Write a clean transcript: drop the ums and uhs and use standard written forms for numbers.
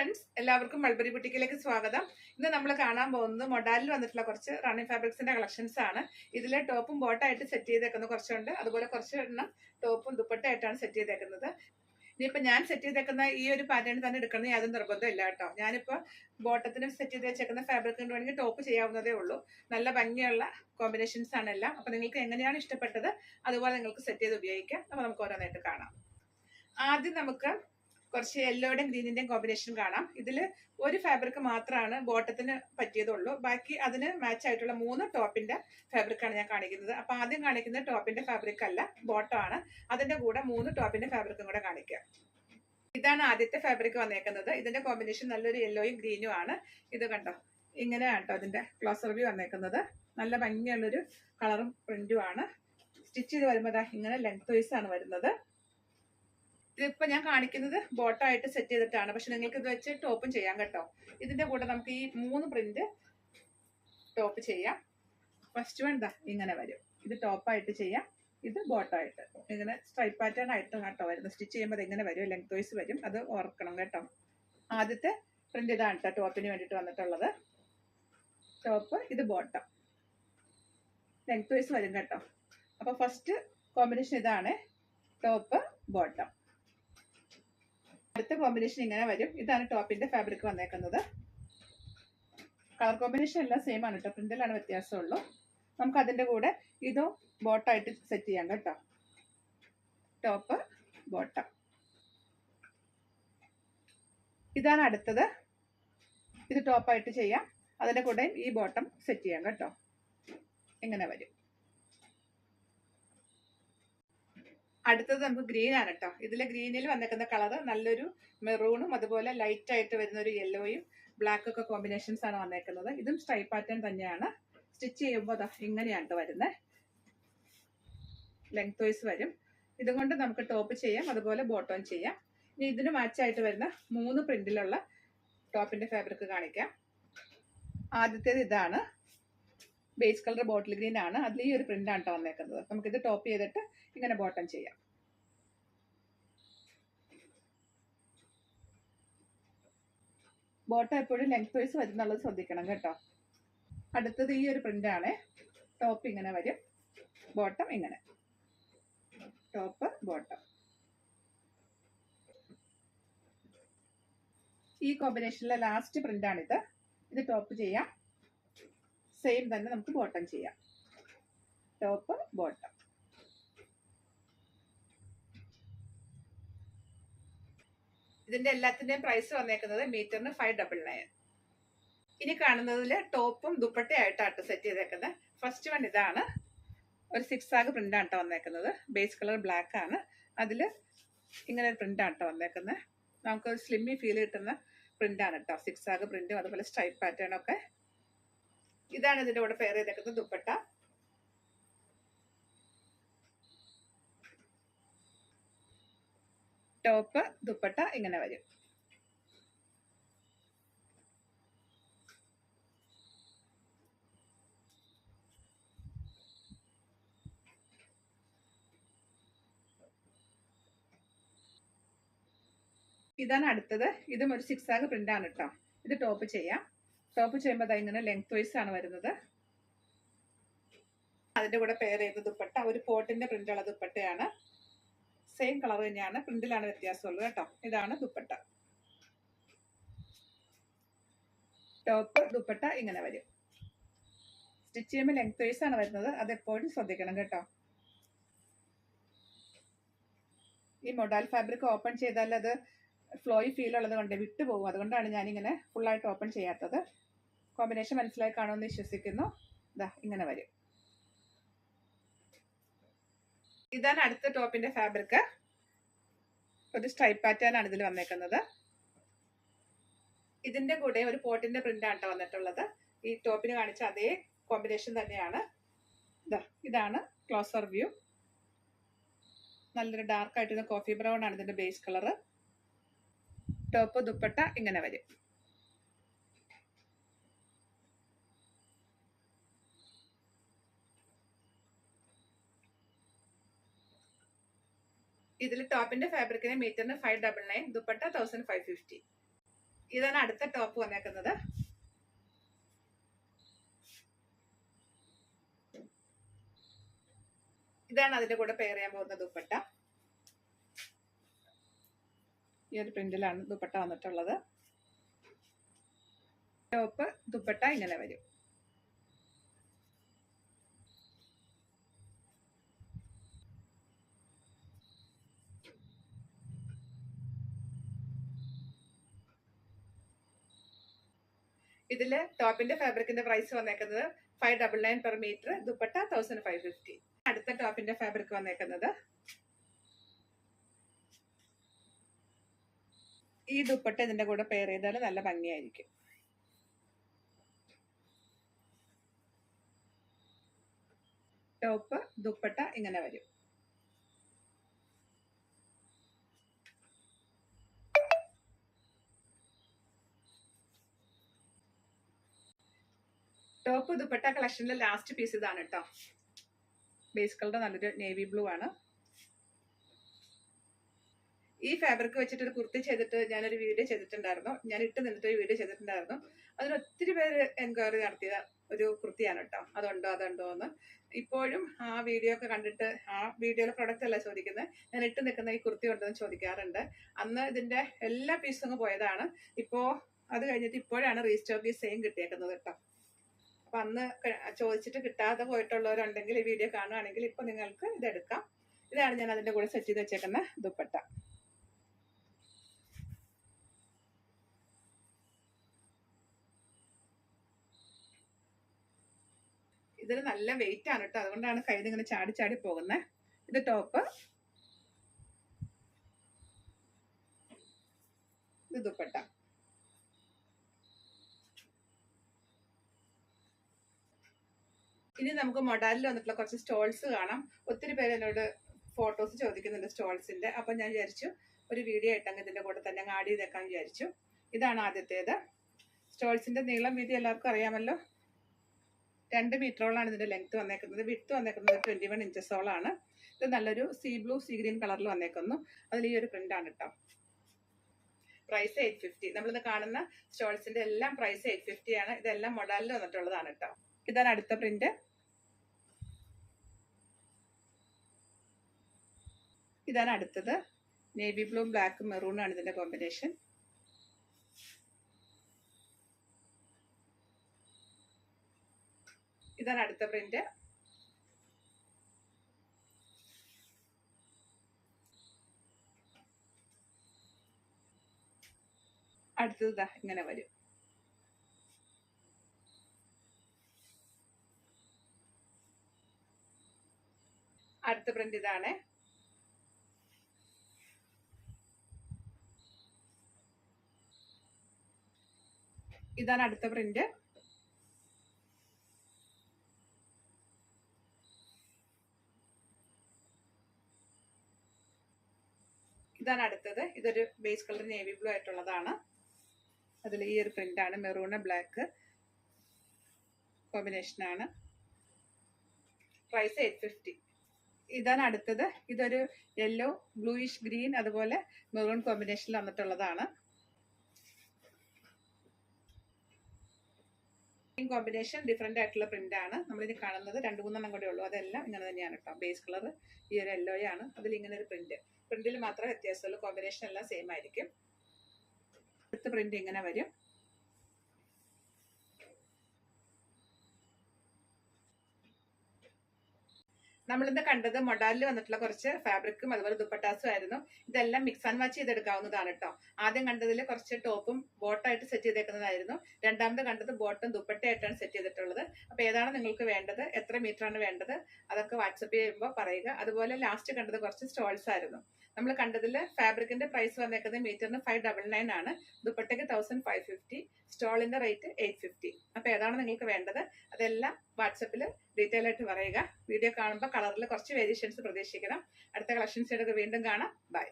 Friends, എല്ലാവർക്കും mulberry ബുട്ടിക്കിലേക്ക് സ്വാഗതം. ഇന്ന് നമ്മൾ കാണാൻ പോകുന്നത് മൊഡാലിൽ വന്നിട്ടുള്ള കുറച്ച് റണ്ണിങ് ഫാബ്രിക്സിന്റെ കളക്ഷൻസ് ആണ്. ഇതിലെ ടോപ്പും ബോട്ടായിട്ട് സെറ്റ് ചെയ്തേക്കുന്ന കുറച്ചുണ്ട്, അതുപോലെ കുറച്ച് എണ്ണം ടോപ്പും ദുപ്പട്ടയായിട്ടാണ് സെറ്റ് ചെയ്തേക്കുന്നത്. ഇനിയിപ്പോൾ ഞാൻ സെറ്റ് ചെയ്തേക്കുന്ന ഈ ഒരു പാറ്റേൺ തന്നെ എടുക്കണം യാതൊരു നിർബന്ധമില്ല കേട്ടോ. ഞാനിപ്പോൾ ബോട്ടത്തിന് സെറ്റ് ചെയ്ത് വെച്ചേക്കുന്ന ഫാബ്രിക് കൊണ്ട് വേണമെങ്കിൽ ടോപ്പ് ചെയ്യാവുന്നതേ ഉള്ളൂ. നല്ല ഭംഗിയുള്ള കോമ്പിനേഷൻസ് ആണ് എല്ലാം. അപ്പോൾ നിങ്ങൾക്ക് എങ്ങനെയാണ് ഇഷ്ടപ്പെട്ടത് അതുപോലെ നിങ്ങൾക്ക് സെറ്റ് ചെയ്ത് ഉപയോഗിക്കാം. അപ്പോൾ നമുക്ക് ഓരോന്നായിട്ട് കാണാം. ആദ്യം നമുക്ക് കുറച്ച് യെല്ലോയുടെയും ഗ്രീനിന്റെയും കോമ്പിനേഷൻ കാണാം. ഇതിൽ ഒരു ഫാബ്രിക് മാത്രമാണ് ബോട്ടത്തിന് പറ്റിയതുള്ളൂ. ബാക്കി അതിന് മാച്ച് ആയിട്ടുള്ള 3 ടോപ്പിന്റെ ഫാബ്രിക്കാണ് ഞാൻ കാണിക്കുന്നത്. അപ്പൊ ആദ്യം കാണിക്കുന്ന ടോപ്പിന്റെ ഫാബ്രിക് അല്ല, ബോട്ടം ആണ്. അതിന്റെ കൂടെ 3 ടോപ്പിന്റെ ഫാബ്രിക്കും കൂടെ കാണിക്കാം. ഇതാണ് ആദ്യത്തെ ഫാബ്രിക് വന്നേക്കുന്നത്. ഇതിന്റെ കോമ്പിനേഷൻ നല്ലൊരു യെല്ലോയും ഗ്രീനും ആണ്. ഇത് കണ്ടോ, ഇങ്ങനെയാണ് കേട്ടോ അതിന്റെ ക്ലോസർ വ്യൂ വന്നേക്കുന്നത്. നല്ല ഭംഗിയുള്ളൊരു കളറും പ്രിന്റും ആണ്. സ്റ്റിച്ച് ചെയ്ത് വരുമ്പോൾ ഇങ്ങനെ ലെങ്ത് വൈസ് ആണ് വരുന്നത്. ഇതിപ്പോ ഞാൻ കാണിക്കുന്നത് ബോട്ടമായിട്ട് സെറ്റ് ചെയ്തിട്ടാണ്, പക്ഷെ നിങ്ങൾക്ക് ഇത് വെച്ച് ടോപ്പും ചെയ്യാം കേട്ടോ. ഇതിന്റെ കൂടെ നമുക്ക് ഈ 3 പ്രിന്റ് ടോപ്പ് ചെയ്യാം. ഫസ്റ്റ് വൺ ഇങ്ങനെ വരും. ഇത് ടോപ്പായിട്ട് ചെയ്യാം, ഇത് ബോട്ടമായിട്ട്. ഇങ്ങനെ സ്ട്രൈപ്പ് പാറ്റേൺ ആയിട്ട് കേട്ടോ വരുന്നത്. സ്റ്റിച്ച് ചെയ്യുമ്പോൾ ഇങ്ങനെ വരും, ലെങ്ത് വൈസ് വരും. അത് ഓർക്കണം കേട്ടോ. ആദ്യത്തെ പ്രിന്റ് ഇതാണ് കേട്ടോ ടോപ്പിന് വേണ്ടിയിട്ട് വന്നിട്ടുള്ളത്. ടോപ്പ്, ഇത് ബോട്ടം, ലെങ്ത് വൈസ് വരും കേട്ടോ. അപ്പൊ ഫസ്റ്റ് കോമ്പിനേഷൻ ഇതാണ്, ടോപ്പ് ബോട്ടം. അടുത്ത കോമ്പിനേഷൻ ഇങ്ങനെ വരും. ഇതാണ് ടോപ്പിന്റെ ഫാബ്രിക് വന്നേക്കുന്നത്. കളർ കോമ്പിനേഷൻ എല്ലാം സെയിം ആണ് കേട്ടോ, പ്രിന്റിലാണ് വ്യത്യാസമുള്ളൂ. നമുക്ക് അതിന്റെ കൂടെ ഇതോ ബോട്ടായിട്ട് സെറ്റ് ചെയ്യാം കേട്ടോ. Top bottom. ഇതാണ് അടുത്തത്. ഇത് ടോപ്പായിട്ട് ചെയ്യാം, അതിന്റെ കൂടെ ഈ ബോട്ടം സെറ്റ് ചെയ്യാം കേട്ടോ. ഇങ്ങനെ വരും. അടുത്തത് നമുക്ക് ഗ്രീൻ ആണ് കേട്ടോ. ഇതിലെ ഗ്രീനിൽ വന്നേക്കുന്ന കളർ നല്ലൊരു മെറൂണും അതുപോലെ ലൈറ്റ് ആയിട്ട് വരുന്ന ഒരു യെല്ലോയും ബ്ലാക്ക് ഒക്കെ കോമ്പിനേഷൻസ് ആണ് വന്നേക്കുന്നത്. ഇതും സ്ട്രൈപ്പ് പാറ്റേൺ തന്നെയാണ്. സ്റ്റിച്ച് ചെയ്യുമ്പോൾ ഇങ്ങനെയാണ് വരുന്നത്, ലെങ്ത് വൈസ് വരും. ഇതുകൊണ്ട് നമുക്ക് ടോപ്പ് ചെയ്യാം, അതുപോലെ ബോട്ടം ചെയ്യാം. ഇനി ഇതിന് മാച്ചായിട്ട് വരുന്ന 3 പ്രിന്റിലുള്ള ടോപ്പിന്റെ ഫാബ്രിക് കാണിക്കാം. ആദ്യത്തേത് ഇതാണ്, ബേസ് കളർ ബോട്ടിൽ ഗ്രീൻ ആണ്. അതിൽ ഈ ഒരു പ്രിന്റ് ആണ് കേട്ടോ വന്നേക്കുന്നത്. നമുക്കിത് ടോപ്പ് ചെയ്തിട്ട് ഇങ്ങനെ ബോട്ടം ചെയ്യാം. ബോട്ടം എപ്പോഴും ലെങ്ത് വൈസ് വരുന്നുള്ളത് ശ്രദ്ധിക്കണം കേട്ടോ. അടുത്തത് ഈ ഒരു പ്രിന്റ് ആണ്. ടോപ്പ് ഇങ്ങനെ വരും, ബോട്ടം ഇങ്ങനെ. Top bottom. ഈ കോമ്പിനേഷനിലെ ലാസ്റ്റ് പ്രിന്റ് ആണിത്. ഇത് ടോപ്പ് ചെയ്യാം, സെയിം തന്നെ നമുക്ക് ബോട്ടം ചെയ്യാം. Top bottom. ഇതിന്റെ എല്ലാത്തിന്റെയും പ്രൈസ് വന്നേക്കുന്നത് മീറ്ററിന് 599. ഇനി കാണുന്നതില് ടോപ്പും ദുപ്പട്ടയായിട്ടാണ് സെറ്റ് ചെയ്തേക്കുന്നത്. ഫസ്റ്റ് വൺ ഇതാണ്, ഒരു 6 ആഗ് പ്രിന്റ് ആണ് വന്നേക്കുന്നത്. ബേസ് കളർ ബ്ലാക്ക് ആണ്, അതില് ഇങ്ങനെ ഒരു പ്രിന്റ് ആണ് വന്നേക്കുന്നത്. നമുക്ക് ഒരു സ്ലിമ്മി ഫീൽ കിട്ടുന്ന പ്രിന്റ് ആണ് കേട്ടോ. 6 ആഗ് പ്രിന്റും അതുപോലെ സ്ട്രൈപ്പ് പാറ്റേൺ ഒക്കെ. ഇതാണ് ഇതിന്റെ കൂടെ പെയർ ചെയ്തേക്കുന്നത് ദുപ്പട്ട. ടോപ്പ് ദുപ്പട്ട ഇങ്ങനെ വരും. ഇതാണ് അടുത്തത്. ഇതും ഒരു 6 ആഗ് പ്രിന്റ് ആണ് കേട്ടോ. ഇത് ടോപ്പ് ചെയ്യാം. ടോപ്പ് ചെയ്യുമ്പോൾ ഇങ്ങനെ ലെങ്ത് വൈസ് ആണ് വരുന്നത്. അതിന്റെ കൂടെ പെയർ ചെയ്ത ദുപ്പട്ട ഒരു പോട്ടിന്റെ പ്രിന്റുള്ള ദുപ്പട്ടയാണ്. സെയിം കളർ തന്നെയാണ്, പ്രിന്റിലാണ് വ്യത്യാസമുള്ളത് കേട്ടോ. ഇതാണ് ദുപ്പട്ട. ടോപ്പ് ദുപ്പട്ട ഇങ്ങനെ വരും. സ്റ്റിച്ച് ചെയ്യുമ്പോൾ ലെങ്ത് വൈസ് ആണ് വരുന്നത്, അത് എപ്പോഴും ശ്രദ്ധിക്കണം കേട്ടോ. ഈ മൊഡാൽ ഫാബ്രിക് ഓപ്പൺ ചെയ്താൽ അത് ഫ്ലോയി ഫീൽ ഉള്ളത് കൊണ്ട് വിട്ടുപോകും. അതുകൊണ്ടാണ് ഞാനിങ്ങനെ ഫുള്ളായിട്ട് ഓപ്പൺ ചെയ്യാത്തത്. കോമ്പിനേഷൻ മനസ്സിലായി കാണുമെന്ന് വിശ്വസിക്കുന്നു. ഇങ്ങനെ വരും. ഇതാണ് അടുത്ത ടോപ്പിന്റെ ഫാബ്രിക്. ഒരു സ്ട്രൈപ്പ് പാറ്റേൺ ആണ് ഇതിൽ വന്നേക്കുന്നത്. ഇതിന്റെ കൂടെ ഒരു പോട്ടിന്റെ പ്രിന്റ് ആണ് വന്നിട്ടുള്ളത്. ഈ ടോപ്പിന് കാണിച്ച അതേ കോമ്പിനേഷൻ തന്നെയാണ്. ഇതാണ് ക്ലോസർ വ്യൂ. നല്ലൊരു ഡാർക്ക് ആയിട്ടുള്ള കോഫി ബ്രൗൺ ആണ് ഇതിന്റെ ബേസ് കളർ. ടോപ്പ് ദുപ്പട്ട ഇങ്ങനെ വരും. ഇതിൽ ടോപ്പിന്റെ ഫാബ്രിക്കിന് മീറ്ററിന് 599, ദുപ്പട്ട 1550. ഇതാണ് അടുത്ത ടോപ്പ് വന്നേക്കുന്നത്. ഇതാണ് അതിന്റെ കൂടെ പെയർ ചെയ്യാൻ പോകുന്ന ദുപ്പട്ട. ഈ ഒരു പ്രിന്റിലാണ് ദുപ്പട്ട വന്നിട്ടുള്ളത്. ടോപ്പ് ദുപ്പട്ട ഇങ്ങനെ വരും. ഇതില് ടോപ്പിന്റെ ഫാബ്രിക്കിന്റെ പ്രൈസ് വന്നേക്കുന്നത് 599 പെർ മീറ്റർ, ദുപ്പട്ട 1550. അടുത്ത ടോപ്പിന്റെ ഫാബ്രിക് വന്നേക്കുന്നത് ഈ ദുപ്പട്ട ഇതിന്റെ കൂടെ പെയർ ചെയ്താൽ നല്ല ഭംഗിയായിരിക്കും. ടോപ്പ് ദുപ്പട്ട ഇങ്ങനെ വരും. ടോപ്പ് ദുപ്പട്ട കളക്ഷനിലെ ലാസ്റ്റ് പീസ് ഇതാണ് കേട്ടോ. ബേസ് കളർ നല്ലൊരു നേവി ബ്ലൂ ആണ്. ഈ ഫാബ്രിക് വെച്ചിട്ട് ഒരു കുർത്തി ചെയ്തിട്ട് ഞാനൊരു വീഡിയോ ചെയ്തിട്ടുണ്ടായിരുന്നു. ഞാൻ ഇട്ട് നിന്നിട്ട് ഒരു വീഡിയോ ചെയ്തിട്ടുണ്ടായിരുന്നു. അതിന് ഒത്തിരി പേര് എൻക്വയറി നടത്തിയ ഒരു കുർത്തിയാണ് കേട്ടോ. അതുണ്ടോ എന്ന്. ഇപ്പോഴും ആ വീഡിയോ ഒക്കെ കണ്ടിട്ട് ആ വീഡിയോയിലെ പ്രൊഡക്റ്റ് അല്ല ചോദിക്കുന്നത്, ഞാൻ ഇട്ട് നിൽക്കുന്ന ഈ കുർത്തി ഉണ്ടോ എന്ന് ചോദിക്കാറുണ്ട്. അന്ന് ഇതിന്റെ എല്ലാ പീസും അങ്ങ് പോയതാണ്. ഇപ്പോ അത് കഴിഞ്ഞിട്ട് ഇപ്പോഴാണ് റീസ്റ്റോക്ക് ഈ സെയിം കിട്ടിയേക്കുന്നത് കേട്ടോ. അപ്പൊ അന്ന് ചോദിച്ചിട്ട് കിട്ടാതെ പോയിട്ടുള്ളവരുണ്ടെങ്കിൽ ഈ വീഡിയോ കാണുകയാണെങ്കിൽ ഇപ്പൊ നിങ്ങൾക്ക് ഇതെടുക്കാം. ഇതാണ് ഞാൻ അതിന്റെ കൂടെ സെറ്റ് ചെയ്ത് വെച്ചേക്കുന്ന ദുപ്പട്ട. ഇതിന് നല്ല വെയിറ്റ് ആണ് കേട്ടോ, അതുകൊണ്ടാണ് കയ്യിൽ ഇങ്ങനെ ചാടി ചാടി പോകുന്നത്. ഇത് ടോപ്പ്, ഇത് ദുപ്പട്ട. ഇനി നമുക്ക് മൊഡാലിൽ വന്നിട്ടുള്ള കുറച്ച് സ്റ്റോൾസ് കാണാം. ഒത്തിരി പേര് എന്നോട് ഫോട്ടോസ് ചോദിക്കുന്നുണ്ട് സ്റ്റോൾസിന്റെ. അപ്പൊ ഞാൻ വിചാരിച്ചു ഒരു വീഡിയോ ആയിട്ടങ്ങ് ഇതിന്റെ കൂടെ തന്നെ ആഡ് ചെയ്തേക്കാൻ വിചാരിച്ചു. ഇതാണ് ആദ്യത്തേത്. സ്റ്റോൾസിന്റെ നീളം വീതി എല്ലാവർക്കും അറിയാമല്ലോ. 2 മീറ്ററോളാണ് ഇതിന്റെ ലെങ്ത് വന്നേക്കുന്നത്. വിഡ്ത്ത് വന്നേക്കുന്നത് 21 ഇഞ്ചസോളാണ്. ഇത് നല്ലൊരു സീ ബ്ലൂ സീ ഗ്രീൻ കളറിൽ വന്നേക്കുന്നു. അതിൽ ഈ ഒരു പ്രിന്റ് ആണ് കേട്ടോ. പ്രൈസ് 850. നമ്മളിന്ന് കാണുന്ന സ്റ്റോൾസിന്റെ എല്ലാം പ്രൈസ് 850 ആണ്. ഇതെല്ലാം മൊഡാലിൽ വന്നിട്ടുള്ളതാണ് കേട്ടോ. ഇതാണ് അടുത്ത പ്രിന്റ്. ഇതാണ് അടുത്തത്. നേവി ബ്ലൂ ബ്ലാക്ക് മെറൂൺ ആണ് ഇതിന്റെ കോമ്പിനേഷൻ. ഇതാണ് അടുത്ത പ്രിന്റ്. അടുത്തത് ഇങ്ങനെ വരും. അടുത്ത പ്രിന്റ് ഇതാണ്. ഇതാണ് അടുത്ത പ്രിന്റ്. ഇതാണ് അടുത്തത്. ഇതൊരു ബേസ് കളർ നേവി ബ്ലൂ ആയിട്ടുള്ളതാണ്. അതിൽ ഈ ഒരു പ്രിന്റ് ആണ്. മെറൂണ് ബ്ലാക്ക് കോമ്പിനേഷൻ ആണ്. പ്രൈസ് 850. ഇതാണ് അടുത്തത്. ഇതൊരു യെല്ലോ ബ്ലൂയിഷ് ഗ്രീൻ അതുപോലെ മെറൂൺ കോമ്പിനേഷനിൽ വന്നിട്ടുള്ളതാണ്. കോമ്പിനേഷൻ ഡിഫറെന്റ് ആയിട്ടുള്ള പ്രിന്റ് ആണ്. നമ്മളിത് കാണുന്നത് 2-3 കൂടെ ഉള്ളൂ. അതെല്ലാം ഇങ്ങനെ തന്നെയാണ് കേട്ടോ. ബേസ് കളർ ഈ ഒരു യെല്ലോ ആണ്. അതിൽ ഇങ്ങനെ ഒരു പ്രിന്റ്. പ്രിന്റിൽ മാത്രമേ വ്യത്യാസമുള്ളൂ. കോമ്പിനേഷൻ എല്ലാം സെയിം ആയിരിക്കും. അടുത്ത പ്രിന്റ് ഇങ്ങനെ വരും. നമ്മളിന്ന് കണ്ടത് മൊഡാലിൽ വന്നിട്ടുള്ള കുറച്ച് ഫാബ്രിക്കും അതുപോലെ ദുപ്പട്ടാസും ആയിരുന്നു. ഇതെല്ലാം മിക്സ് ആൻഡ് മാച്ച് ചെയ്തെടുക്കാവുന്നതാണ് കേട്ടോ. ആദ്യം കണ്ടതിൽ കുറച്ച് ടോപ്പും ബോട്ടായിട്ട് സെറ്റ് ചെയ്തേക്കുന്നതായിരുന്നു. രണ്ടാമത് കണ്ടത് ബോട്ടും ദുപ്പട്ടയായിട്ടാണ് സെറ്റ് ചെയ്തിട്ടുള്ളത്. അപ്പൊ ഏതാണ് നിങ്ങൾക്ക് വേണ്ടത്, എത്ര മീറ്റർ ആണ് വേണ്ടത്, അതൊക്കെ വാട്സപ്പ് ചെയ്യുമ്പോൾ പറയുക. അതുപോലെ ലാസ്റ്റ് കണ്ടത് കുറച്ച് സ്റ്റോൾസ് ആയിരുന്നു. നമ്മൾ കണ്ടതിൽ ഫാബ്രിക്കിന്റെ പ്രൈസ് വന്നേക്കുന്നത് മീറ്ററിന് 599 ആണ്. ദുപ്പട്ടയ്ക്ക് 1550. സ്റ്റോളിന്റെ റേറ്റ് 850. അപ്പൊ ഏതാണ് നിങ്ങൾക്ക് വേണ്ടത് അതെല്ലാം വാട്സപ്പിൽ ഡീറ്റെയിൽ ആയിട്ട് പറയുക. വീഡിയോ കാണുമ്പോൾ കളറിൽ കുറച്ച് വേരിയേഷൻസ് പ്രതീക്ഷിക്കണം. അടുത്ത കളക്ഷൻസ് വീണ്ടും കാണാം. ബൈ.